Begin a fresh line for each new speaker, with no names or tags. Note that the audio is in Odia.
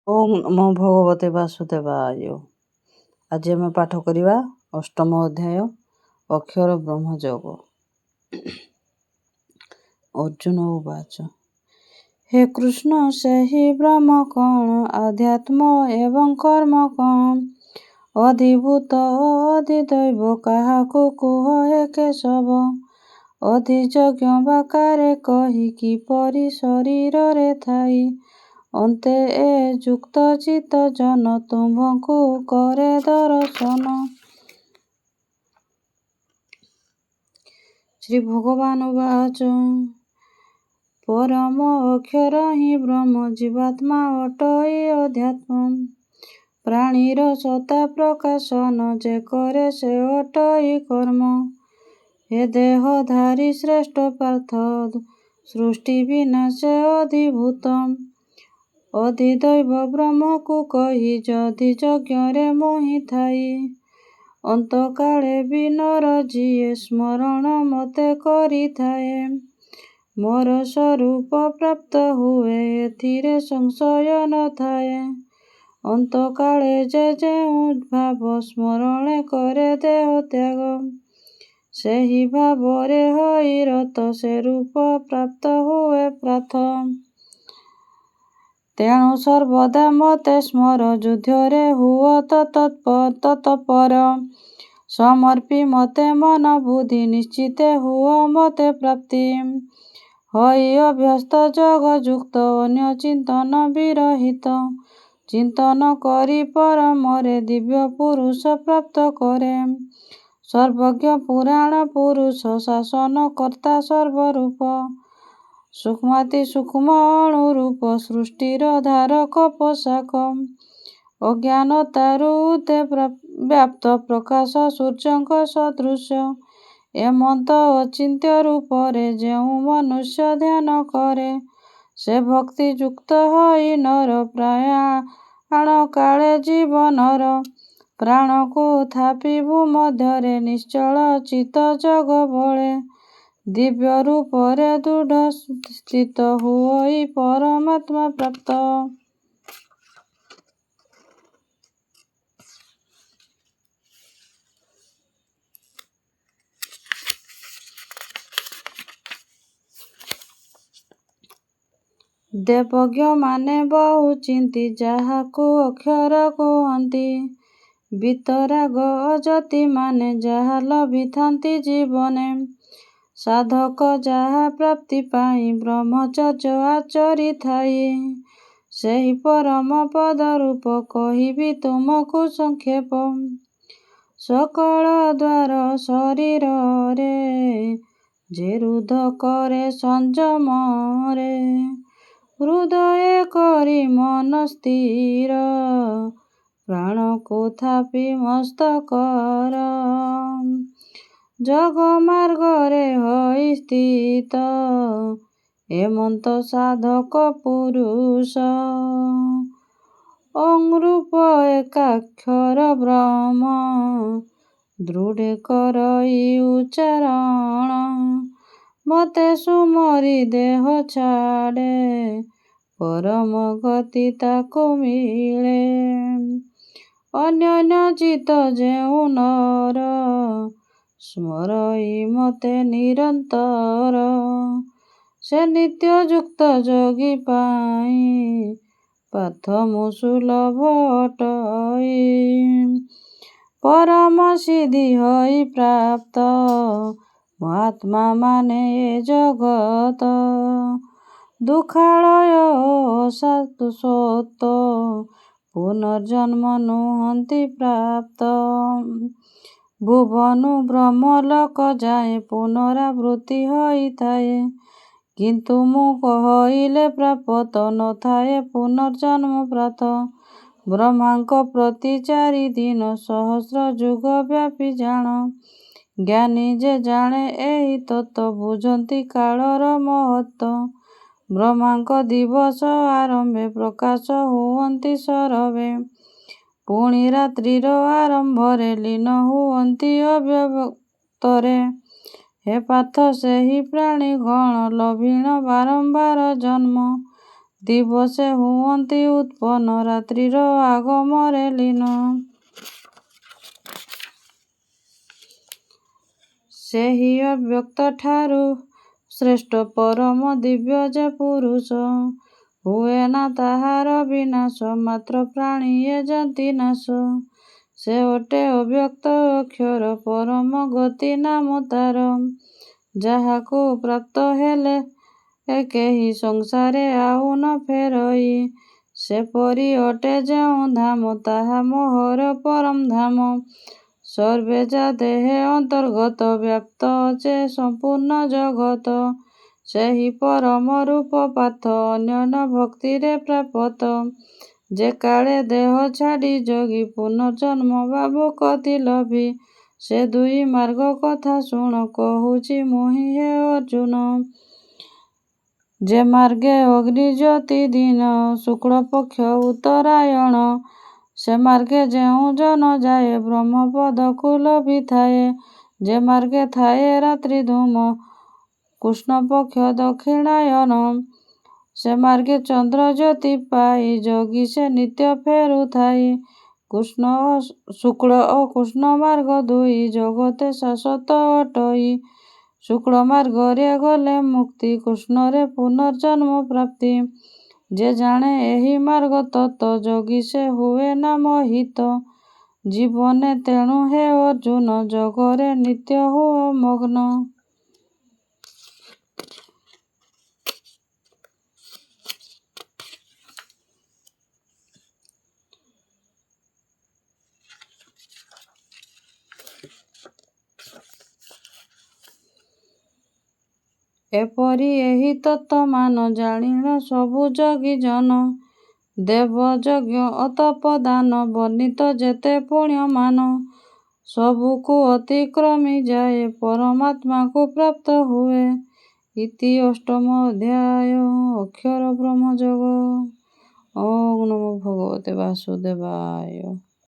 ଓମ୍ ନମୋ ଭଗବତେ ବାସୁଦେବାୟ। ଆଜି ଆମେ ପାଠ କରିବା ଅଷ୍ଟମ ଅଧ୍ୟାୟ ଅକ୍ଷର ବ୍ରହ୍ମଯୋଗ। ଅର୍ଜୁନ ଉବାଚ ହେ କୃଷ୍ଣ ସେହି ବ୍ରହ୍ମ କଣ, ଆଧ୍ୟାତ୍ମ ଏବଂ କର୍ମ କଣ, ଅଧିଭୂତ ଓ ଅଧିଦୈବ କାହାକୁ କୁହ ହେ କେଶବ। ଅଧିଯଜ୍ଞ ବାକାରେ କହି କିପରି ଶରୀରରେ ଥାଇ, ଅନ୍ତେ ଏ ଯୁକ୍ତ ଚିତ୍ତ ଜନ ତୁମ୍ଭଙ୍କୁ କରେ ଦର୍ଶନ। ଶ୍ରୀ ଭଗବାନ ଉବାଚ ପରମ ଅକ୍ଷର ହିଁ ବ୍ରହ୍ମ, ଜୀବାତ୍ମା ଅଟଇ ଅଧ୍ୟାତ୍ମ। ପ୍ରାଣୀର ସତ୍ତା ପ୍ରକାଶନ, ଯେ କରେ ସେ ଅଟଇ କର୍ମ। ହେ ଦେହଧାରୀ ଶ୍ରେଷ୍ଠ ପାର୍ଥ, ସୃଷ୍ଟି ବିନାଶେ ଅଧିଭୂତ। ଅଧିଦୈବ ବ୍ରହ୍ମକୁ କହି ଯଦି ଯଜ୍ଞରେ ମୋହି ଥାଇ, ଅନ୍ତକାଳେ ବି ନର ଯିଏ ସ୍ମରଣ ମତେ କରିଥାଏ, ମୋର ସ୍ୱରୂପ ପ୍ରାପ୍ତ ହୁଏ ଏଥିରେ ସଂଶୟ ନଥାଏ। ଅନ୍ତକାଳେ ଯେ ଯେଉଁ ଭାବ ସ୍ମରଣେ କରେ ଦେହ ତ୍ୟାଗ, ସେହି ଭାବରେ ହୋଇ ରତ ସେ ରୂପ ପ୍ରାପ୍ତ ହୁଏ ପାର୍ଥ। ତେଣୁ ସର୍ବଦା ମତେ ସ୍ମର, ଯୁଦ୍ଧରେ ହୁଅ ତତ୍ପର। ସମର୍ପି ମତେ ମନ ବୁଦ୍ଧି, ନିଶ୍ଚିତେ ହୁଅ ମତେ ପ୍ରାପ୍ତି। ହୋଇ ଅଭ୍ୟସ୍ତ ଯୋଗ ଯୁକ୍ତ, ଅନ୍ୟ ଚିନ୍ତନ ବିରହିତ। ଚିନ୍ତନ କରି ପରମରେ ଦିବ୍ୟ ପୁରୁଷ ପ୍ରାପ୍ତ କରେ। ସର୍ବଜ୍ଞ ପୁରାଣ ପୁରୁଷ, ଶାସନ କର୍ତ୍ତା ସର୍ବରୂପ। ସୂକ୍ଷ୍ମାତି ସୂକ୍ଷ୍ମ ଅଣୁ ରୂପ, ସୃଷ୍ଟିର ଧାରକ ପୋଷାକ। ଅଜ୍ଞାନତାରୁ ଉଦେ ବ୍ୟାପ୍ତ ପ୍ରକାଶ ସୂର୍ଯ୍ୟଙ୍କ ସଦୃଶ। ଏମନ୍ତ ଅଚିନ୍ତ୍ୟ ରୂପରେ ଯେଉଁ ମନୁଷ୍ୟ ଧ୍ୟାନ କରେ, ସେ ଭକ୍ତି ଯୁକ୍ତ ହୋଇ ନର ପ୍ରୟାଣ କାଳେ ଜୀବନର। ପ୍ରାଣକୁ ଥାପି ଭୂମଧ୍ୟରେ ନିଶ୍ଚଳ ଚିତ୍ତ ଜଗ ବଳେ, ଦିବ୍ୟ ରୂପରେ ଦୃଢ଼ ସ୍ଥିତ ହୁଅଇ ପରମାତ୍ମା ପ୍ରାପ୍ତ। ଦେବଜ୍ଞମାନେ ବହୁ ଚିନ୍ତି ଯାହାକୁ ଅକ୍ଷର କୁହନ୍ତି, ବିତରାଗ ଅଯତିମାନେ ଯାହା ଲଭିଥାନ୍ତି ଜୀବନେ। ସାଧକ ଯାହା ପ୍ରାପ୍ତି ପାଇଁ ବ୍ରହ୍ମଚର୍ଯ୍ୟ ଆଚରିଥାଇ, ସେହି ପରମ ପଦ ରୂପ କହିବି ତୁମକୁ ସଂକ୍ଷେପ। ସକଳ ଦ୍ୱାର ଶରୀରରେ ଯେ ରୁଦ୍ଧ କରେ ସଂଯମରେ, ହୃଦୟ କରି ମନ ସ୍ଥିର, ପ୍ରାଣକୁ ଥାପି ମସ୍ତକର। ଯୋଗ ମାର୍ଗରେ ହୋଇ ସ୍ଥିତ, ଏମନ୍ତ ସାଧକ ପୁରୁଷ। ଓଂ ରୂପ ଏକାକ୍ଷର ବ୍ରହ୍ମ, ଦୃଢ଼ କରଇ ଉଚ୍ଚାରଣ। ମତେ ସୁମରି ଦେହ ଛାଡ଼େ, ପରମ ଗତି ତାକୁ ମିଳେ। ଅନନ୍ୟ ଚିତ୍ତ ଯେଉଁ ନର, ସ୍ମରଇ ମତେ ନିରନ୍ତର। ସେ ନିତ୍ୟ ଯୁକ୍ତ ଯୋଗୀ ପାଇଁ, ପାର୍ଥ ମୁଁ ସୁଲଭ ଅଟଇ। ପରମ ସିଦ୍ଧି ହୋଇ ପ୍ରାପ୍ତ, ମହାତ୍ମା ମାନେ ଏ ଜଗତ। ଦୁଃଖାଳୟ ଓ ଶାଶ୍ୱତ, ପୁନର୍ଜନ୍ମ ନୁହନ୍ତି ପ୍ରାପ୍ତ। ଭୁବନୁ ବ୍ରହ୍ମଲୋକ ଯାଏ ପୁନରାବୃତ୍ତି ହୋଇଥାଏ, କିନ୍ତୁ ମୁଁ କହିଲେ ପ୍ରାପ୍ତ ନଥାଏ ପୁନର୍ଜନ୍ମ ପ୍ରାତ। ବ୍ରହ୍ମାଙ୍କ ପ୍ରତି 4 ଦିନ ସହସ୍ର ଯୁଗ ବ୍ୟାପୀ ଜାଣ। ଜ୍ଞାନୀ ଯେ ଜାଣେ ଏହି ତତ୍ତ୍ୱ, ବୁଝନ୍ତି କାଳର ମହତ୍ତ୍ୱ। ବ୍ରହ୍ମାଙ୍କ ଦିବସ ଆରମ୍ଭେ ପ୍ରକାଶ ହୁଅନ୍ତି ସରବେ, ପୁଣି ରାତ୍ରିର ଆରମ୍ଭରେ ଲୀନ ହୁଅନ୍ତି ଅବ୍ୟକ୍ତରେ। ହେ ପାର୍ଥ ସେହି ପ୍ରାଣୀ ଗଣ ଲଭିଣ ବାରମ୍ବାର ଜନ୍ମ, ଦିବସେ ହୁଅନ୍ତି ଉତ୍ପନ୍ନ ରାତ୍ରିର ଆଗମରେ ଲୀନ। ସେହି ଅବ୍ୟକ୍ତଠାରୁ ଶ୍ରେଷ୍ଠ ପରମ ଦିବ୍ୟ ଯେ ପୁରୁଷ, ହୁଏ ନା ତାହାର ବିନାଶ, ମାତ୍ର ପ୍ରାଣିଏ ଯନ୍ତି ନାଶ। ସେ ଅଟେ ଅବ୍ୟକ୍ତ ଅକ୍ଷର, ପରମ ଗତି ନାମ ତାର, ଯାହାକୁ ପ୍ରାପ୍ତ ହେଲେ କେହି ସଂସାରେ ଆଉ ନ ଫେରଇ। ସେପରି ଅଟେ ଯେଉଁ ଧାମ, ତାହା ମୋହର ପରମ ଧାମ। ସର୍ବେ ଯା ଦେହେ ଅନ୍ତର୍ଗତ, ବ୍ୟାପ୍ତ ଯେ ସମ୍ପୂର୍ଣ୍ଣ ଜଗତ। ସେହି ପରମ ରୂପ ପାର୍ଥ ଅନନ୍ୟ ଭକ୍ତିରେ ପ୍ରାପତ। ଯେ କାଳେ ଦେହ ଛାଡ଼ି ଯୋଗୀ ପୁନର୍ଜନ୍ମ ଭାବୁକତି ଲଭି। ସେ ଦୁଇ ମାର୍ଗ କଥା ଶୁଣ, କହୁଛି ମୁହିଁ ହେ ଅର୍ଜୁନ। ଯେ ମାର୍ଗେ ଅଗ୍ନି ଜ୍ୟୋତି ଦିନ, ଶୁକ୍ଳପକ୍ଷ ଉତ୍ତରାୟଣ। ସେ ମାର୍ଗେ ଯେଉଁ ଜନ ଯାଏ, ବ୍ରହ୍ମପଦକୁ ଲଭିଥାଏ। ଯେ ମାର୍ଗେ ଥାଏ ରାତ୍ରି ଧୂମ, କୃଷ୍ଣପକ୍ଷ ଦକ୍ଷିଣାୟନ। ସେ ମାର୍ଗେ ଚନ୍ଦ୍ର ଜ୍ୟୋତି ପାଇ, ଯୋଗୀ ସେ ନିତ୍ୟ ଫେରୁଥାଇ। ଶୁକ୍ଳ ଓ କୃଷ୍ଣ ମାର୍ଗ ଦୁଇ, ଜଗତେ ଶାଶ୍ୱତ ଅଟଇ। ଶୁକ୍ଳ ମାର୍ଗରେ ଗଲେ ମୁକ୍ତି, କୃଷ୍ଣରେ ପୁନର୍ଜନ୍ମ ପ୍ରାପ୍ତି। ଯେ ଜାଣେ ଏହି ମାର୍ଗ ତତ୍ତ୍ୱ, ଯୋଗୀ ସେ ହୁଏ ନା ମୋହିତ। ଜୀବନେ ତେଣୁ ହେ ଅର୍ଜୁନ, ଯୋଗରେ ନିତ୍ୟ ହୁଅ ମଗ୍ନ। ଏପରି ଏହି ତତ୍ତ୍ୱମାନ ଜାଣିଣ ସବୁ ଯୋଗୀ ଜନ। ଦେବ ଯଜ୍ଞ ଓ ତପ ଦାନ, ବର୍ଣ୍ଣିତ ଯେତେ ପୁଣ୍ୟମାନ। ସବୁକୁ ଅତିକ୍ରମି ଯାଏ, ପରମାତ୍ମାକୁ ପ୍ରାପ୍ତ ହୁଏ। ଇତି ଅଷ୍ଟମ ଅଧ୍ୟାୟ। ଅକ୍ଷର ବ୍ରହ୍ମଯୋଗ। ଓଁ ନମୋ ଭଗବତେ ବାସୁଦେବାୟ।